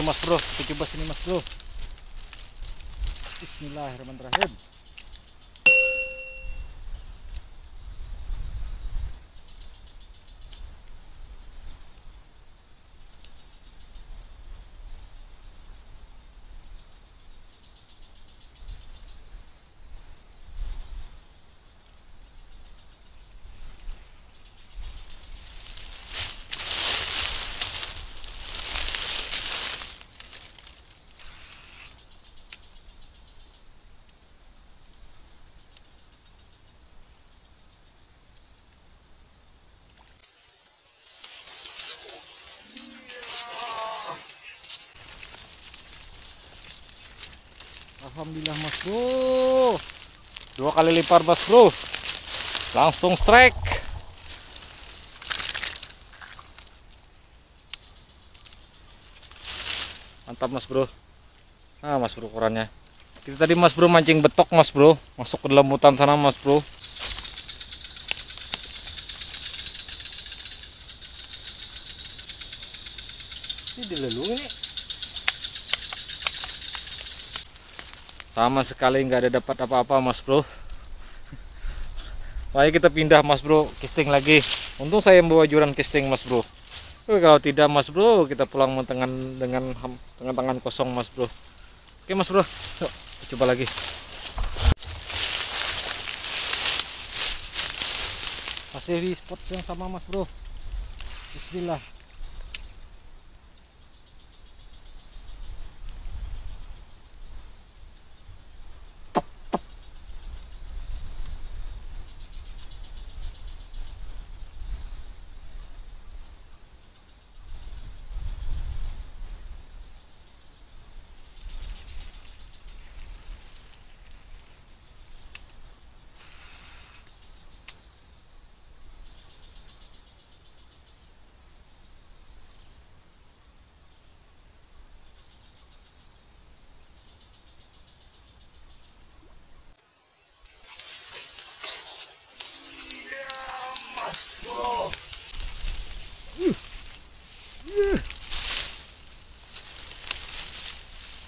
mas bro, kita coba sini mas bro. Bismillahirrahmanirrahim. Alhamdulillah mas bro, 2 kali lipat mas bro, langsung strike. Mantap mas bro. Nah mas bro ukurannya. Kita tadi mas bro mancing betok mas bro, masuk ke dalam hutan sana mas bro. Ini dilelung ini. Sama sekali nggak ada dapat apa-apa mas bro. Makanya kita pindah mas bro, casting lagi. Untung saya membawa joran casting mas bro. Kalau tidak mas bro, kita pulang dengan tangan kosong mas bro. Oke mas bro, yuk coba lagi. Masih di spot yang sama mas bro. Bismillah.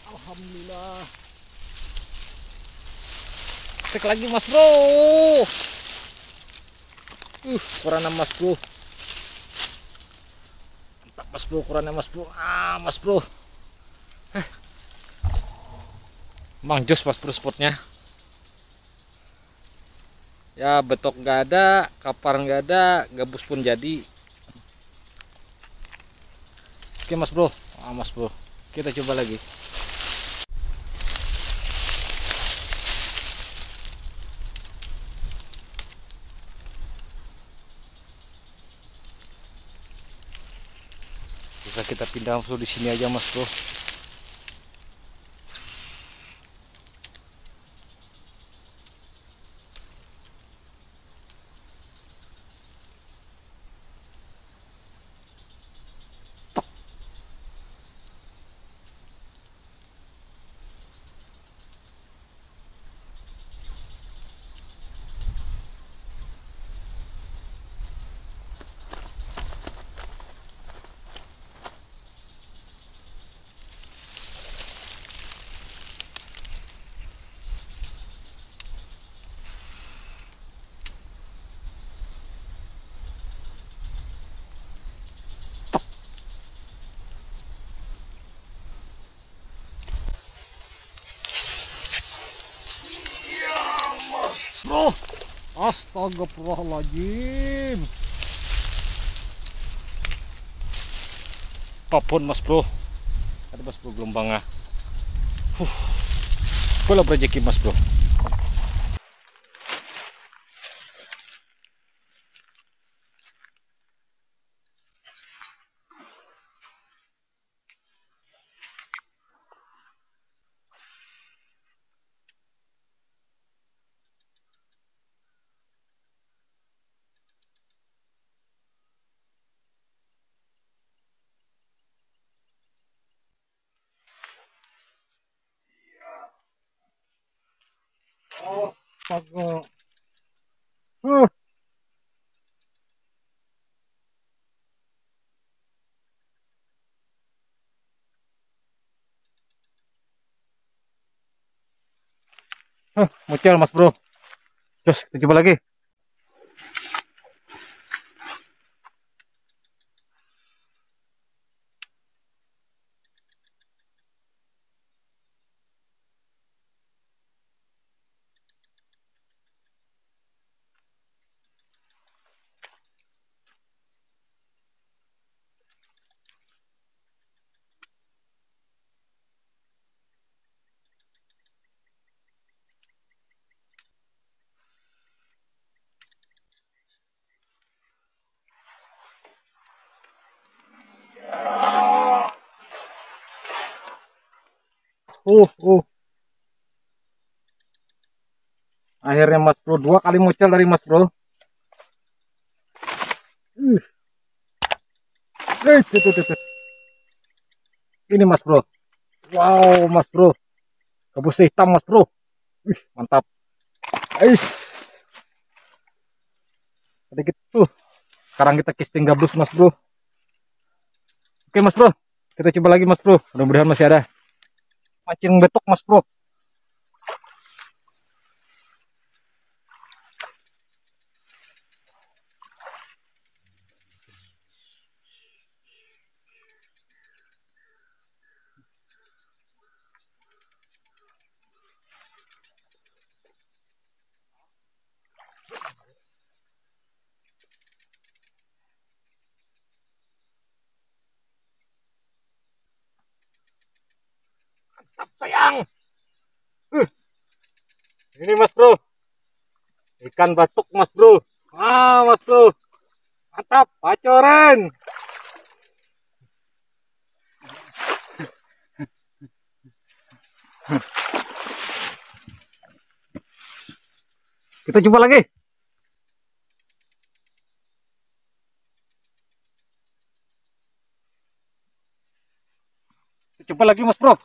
Alhamdulillah. Cek lagi mas bro. Ukurannya mas bro. Mantap mas bro, ukurannya mas bro. Mas bro. Emang jos mas bro spotnya. Ya betok nggak ada, kapar nggak ada, gabus pun jadi. Oke mas bro, mas bro, kita coba lagi. Bisa kita pindah langsung di sini aja mas bro. Bro, astagfirullahaladzim. Apapun mas bro, ada mas bro gelombangnya. Bola berejeki mas bro. Oh, astaga. Uh, Muncul mas bro. Terus kita coba lagi. Uh, uh. Akhirnya mas bro, 2 kali muncul dari mas bro. Tuh. Ini mas bro. Wow mas bro. Gabus hitam mas bro. Mantap. Ais. Sedikit tuh. Sekarang kita casting gabus mas bro. Oke mas bro. Kita coba lagi mas bro. Mudah-mudahan masih ada. Mancing betok mas bro. Sayang. Ini mas bro. Ikan batuk mas bro. Mas bro. Mantap. Pacoren. Kita coba lagi. Kita coba lagi mas bro.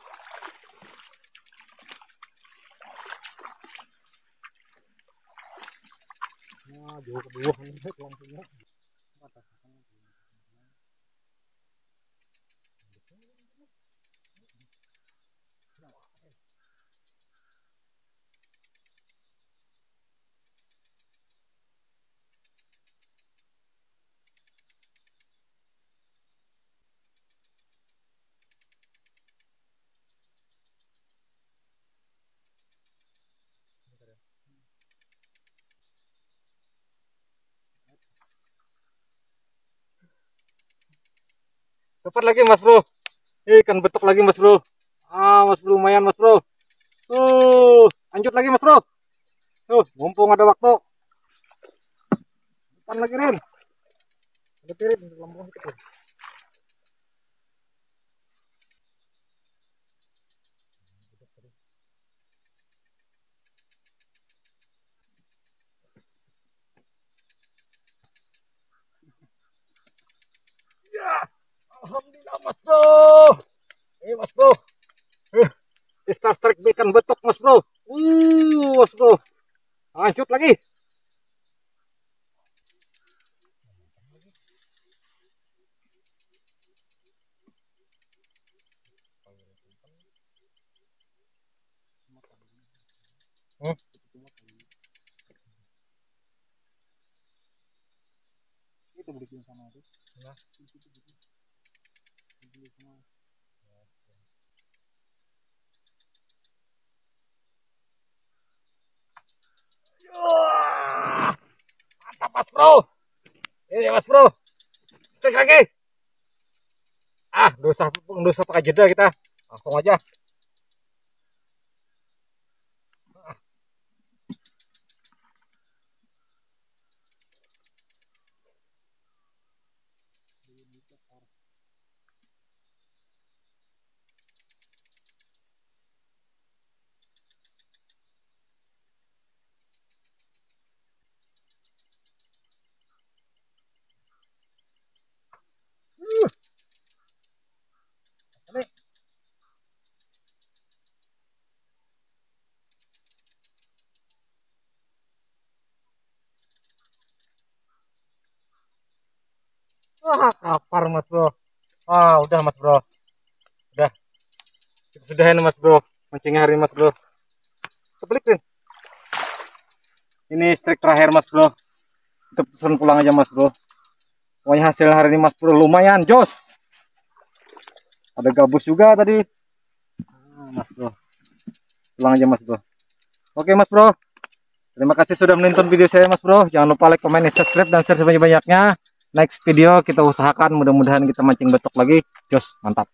Dapat lagi mas bro. Ikan betok lagi mas bro. Mas bro lumayan mas bro. Lanjut lagi mas bro. Mumpung ada waktu. Depan lagi Rin. Ada pirit di lambung itu. Ya, alhamdulillah mas bro. Mas bro. Star strike ikan betok mas bro. Mas bro. Lanjut lagi. Itu bikin sama itu. Nah, mantap mas bro. Ini mas bro. Strike lagi. Dosa pakai jeda kita. Langsung aja. Kapar mas bro. Udah mas bro. Udah. Kita sudahin mas bro. Mancingnya hari mas bro. Kebalik Rin. Ini strike terakhir mas bro. Kita pesan pulang aja mas bro. Pokoknya hasil hari ini mas bro lumayan jos. Ada gabus juga tadi. Mas bro. Pulang aja mas bro. Oke mas bro. Terima kasih sudah menonton video saya mas bro. Jangan lupa like, comment, subscribe, dan share sebanyak-banyaknya. Next video kita usahakan mudah-mudahan kita mancing betok lagi. Jos, mantap.